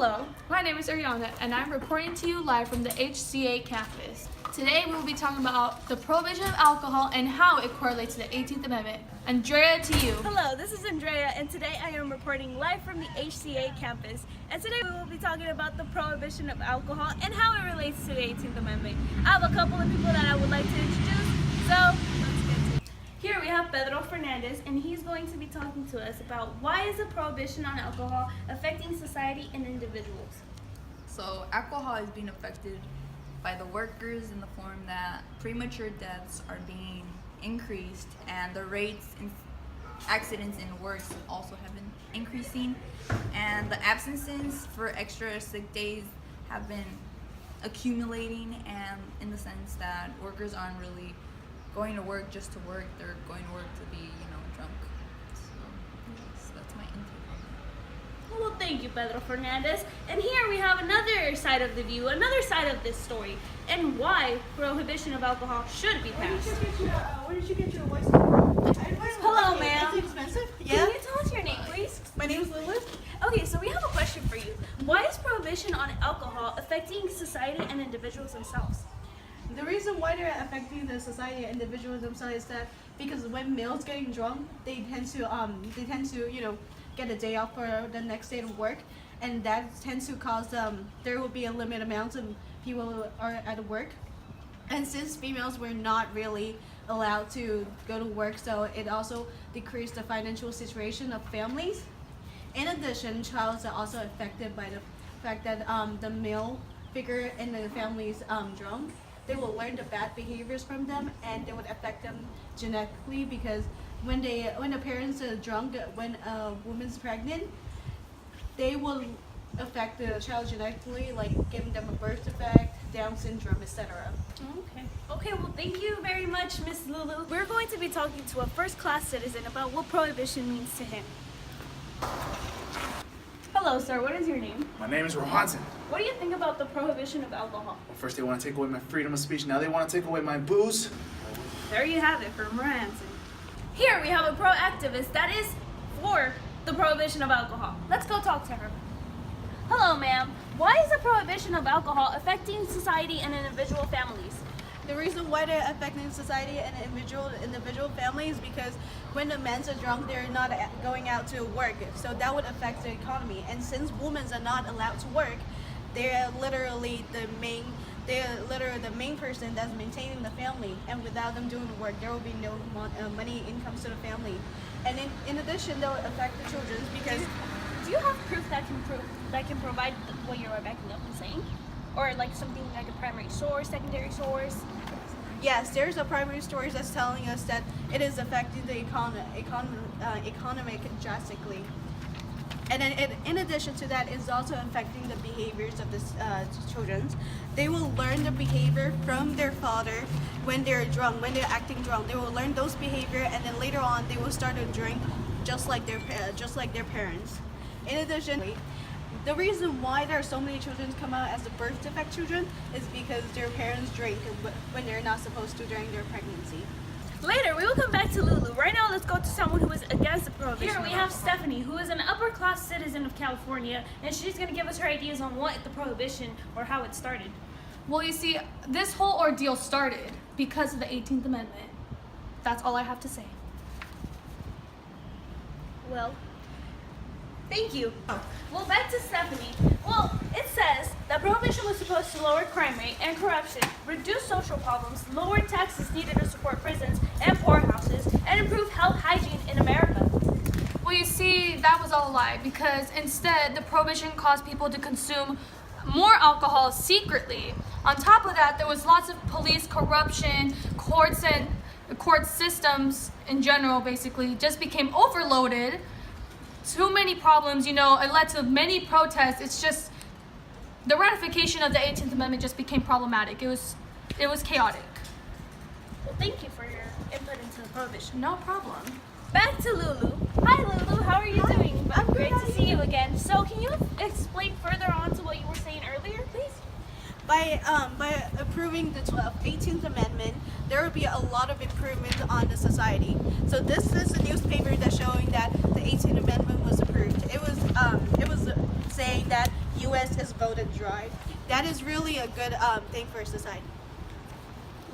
Hello, my name is Ariana and I'm reporting to you live from the HCA campus. Today we will be talking about the prohibition of alcohol and how it correlates to the 18th Amendment. Andrea, to you. Hello, this is Andrea and today I am reporting live from the HCA campus. And today we will be talking about the prohibition of alcohol and how it relates to the 18th Amendment. I have a couple of people that I would like to introduce, so let's get to it. Here we have Pedro Fernandez, and he's going to be talking to us about why is the prohibition on alcohol affecting society and individuals. So alcohol is being affected by the workers in the form that premature deaths are being increased and the rates in accidents in works also have been increasing, and the absences for extra sick days have been accumulating, and in the sense that workers aren't really going to work just to work, they're going to work to be, drunk. So that's my intake on that. Well, thank you, Pedro Fernandez. And here we have another side of the view, another side of this story, and why prohibition of alcohol should be passed. Where did you get your voice? Hello, ma'am. It's expensive? Can you tell us your name, please? My name is Lulu. Okay, so we have a question for you. Why is prohibition on alcohol affecting society and individuals themselves? The reason why they're affecting the society and individuals themselves is that because when males getting drunk, they tend to get a day off for the next day to work, and that tends to cause there will be a limited amount of people who are at work, and since females were not really allowed to go to work, so it also decreased the financial situation of families. In addition, childs are also affected by the fact that the male figure in the family is drunk. They will learn the bad behaviors from them, and they would affect them genetically, because when the parents are drunk, when a woman's pregnant, they will affect the child genetically, like giving them a birth defect, Down syndrome, etc. Okay, well, thank you very much, Miss Lulu. We're going to be talking to a first-class citizen about what prohibition means to him. Hello, sir. What is your name? My name is Rohanson. What do you think about the prohibition of alcohol? Well, first they want to take away my freedom of speech, now they want to take away my booze. There you have it from Rohanson. Here we have a pro-activist that is for the prohibition of alcohol. Let's go talk to her. Hello, ma'am. Why is the prohibition of alcohol affecting society and individual families? The reason why they're affecting society and individual families because when the men are drunk, they're not going out to work, so that would affect the economy. And since women are not allowed to work, they're literally the main person that's maintaining the family. And without them doing the work, there will be no money incomes to the family. And in addition, that would affect the children because. Do you have proof that can provide what you're backing up and saying? Or like something like a primary source, secondary source? Yes, there's a primary source that's telling us that it is affecting the economic drastically. And then in addition to that, it's also affecting the behaviors of the children. They will learn the behavior from their father when they're drunk, when they're acting drunk. They will learn those behavior, and then later on they will start to drink just like their parents. In addition, the reason why there are so many children come out as the birth defect children is because their parents drink when they're not supposed to during their pregnancy. Later, we will come back to Lulu. Right now, let's go to someone who is against the prohibition. Here we have Stephanie, who is an upper-class citizen of California, and she's going to give us her ideas on what the prohibition or how it started. Well, you see, this whole ordeal started because of the 18th Amendment. That's all I have to say. Well, thank you. Well, back to Stephanie. Well, it says that prohibition was supposed to lower crime rate and corruption, reduce social problems, lower taxes needed to support prisons and poorhouses, and improve health hygiene in America. Well, you see, that was all a lie, because instead the prohibition caused people to consume more alcohol secretly. On top of that, there was lots of police corruption, court systems in general basically just became overloaded. Too many problems, it led to many protests. It's just the ratification of the 18th Amendment just became problematic. It was chaotic. Well, thank you for your input into the prohibition. No problem. Back to Lulu. Hi, Lulu. How are you doing? I'm Great good. to see you again. So, can you explain further on to what you were saying earlier, please? By approving the 18th Amendment, there will be a lot of improvement on the society. So this is a newspaper that's showing that the 18th Amendment was approved. It was saying that you U.S. is voted dry. That is really a good thing for society.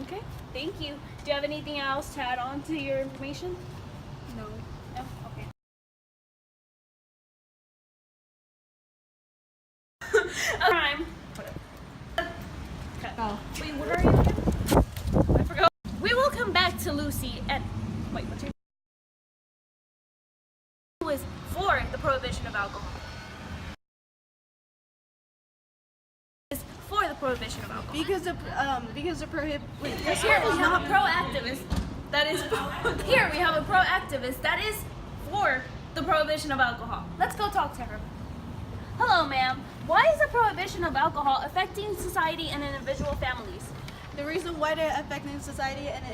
Okay, thank you. Do you have anything else to add on to your information? No. No? Okay. Crime. Oh. Wait, what are you again? I forgot. We will come back to Lucy and wait, what's your name? Who is for the prohibition of alcohol? Is for the prohibition of alcohol. Because the Because here we have a pro-activist that is here we have a pro-activist that is for the prohibition of alcohol. Let's go talk to her. Hello, ma'am. Why is the prohibition of alcohol affecting society and individual families? The reason why they're affecting society and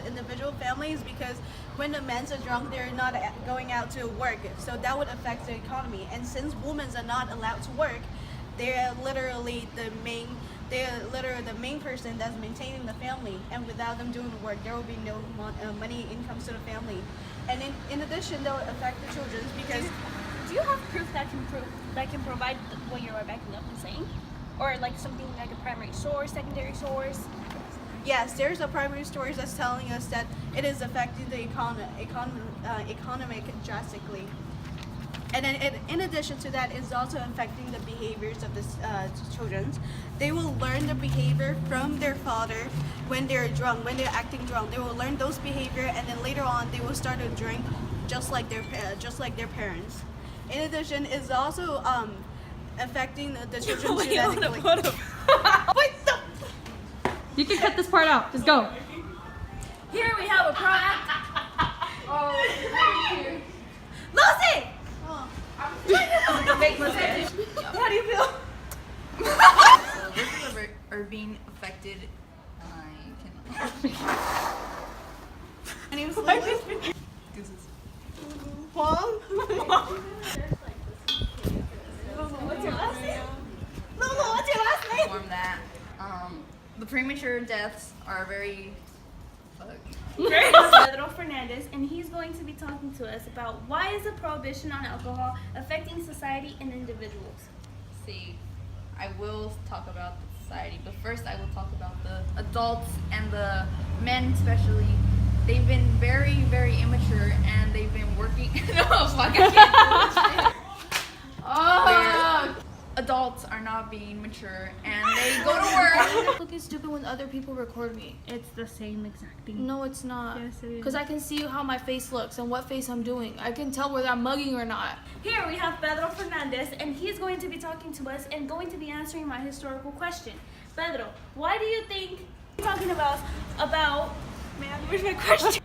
individual families is because when the men are drunk, they're not going out to work, so that would affect the economy. And since women are not allowed to work, they're literally the main person that's maintaining the family. And without them doing the work, there will be no money incomes to the family. And in addition, they'll affect the children because. Do you have proof that can provide what you're backing up and saying, or like something like a primary source, secondary source? Yes, there's a primary source that's telling us that it is affecting the economic drastically. And then in addition to that, it's also affecting the behaviors of the children. They will learn the behavior from their father when they're drunk, when they're acting drunk. They will learn those behavior, and then later on, they will start to drink just like their parents. In addition, it's also affecting the children genetically. You can cut this part out. Just go. Here we have a proactive. Lucy! Fake mustache. How do you feel? So workers are being affected. I cannot. My name's Lily. Mom? What's your last name? Lulu, what's your last name? Inform that the premature deaths are very. Pedro Fernandez, and he's going to be talking to us about why is the prohibition on alcohol affecting society and individuals. See, I will talk about the society, but first I will talk about the adults and the men especially. They've been very, very immature, and they've been working. No, fuck, I can't do this shit. Oh. Adults are not being mature, and they go to work. Looking stupid when other people record me. It's the same exact thing. No, it's not. Yes, it is. Because I can see how my face looks and what face I'm doing. I can tell whether I'm mugging or not. Here we have Pedro Fernandez, and he's going to be talking to us and going to be answering my historical question. Pedro, why do you think you're talking about man, where's my question?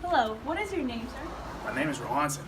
Hello, what is your name, sir? My name is Rohanson.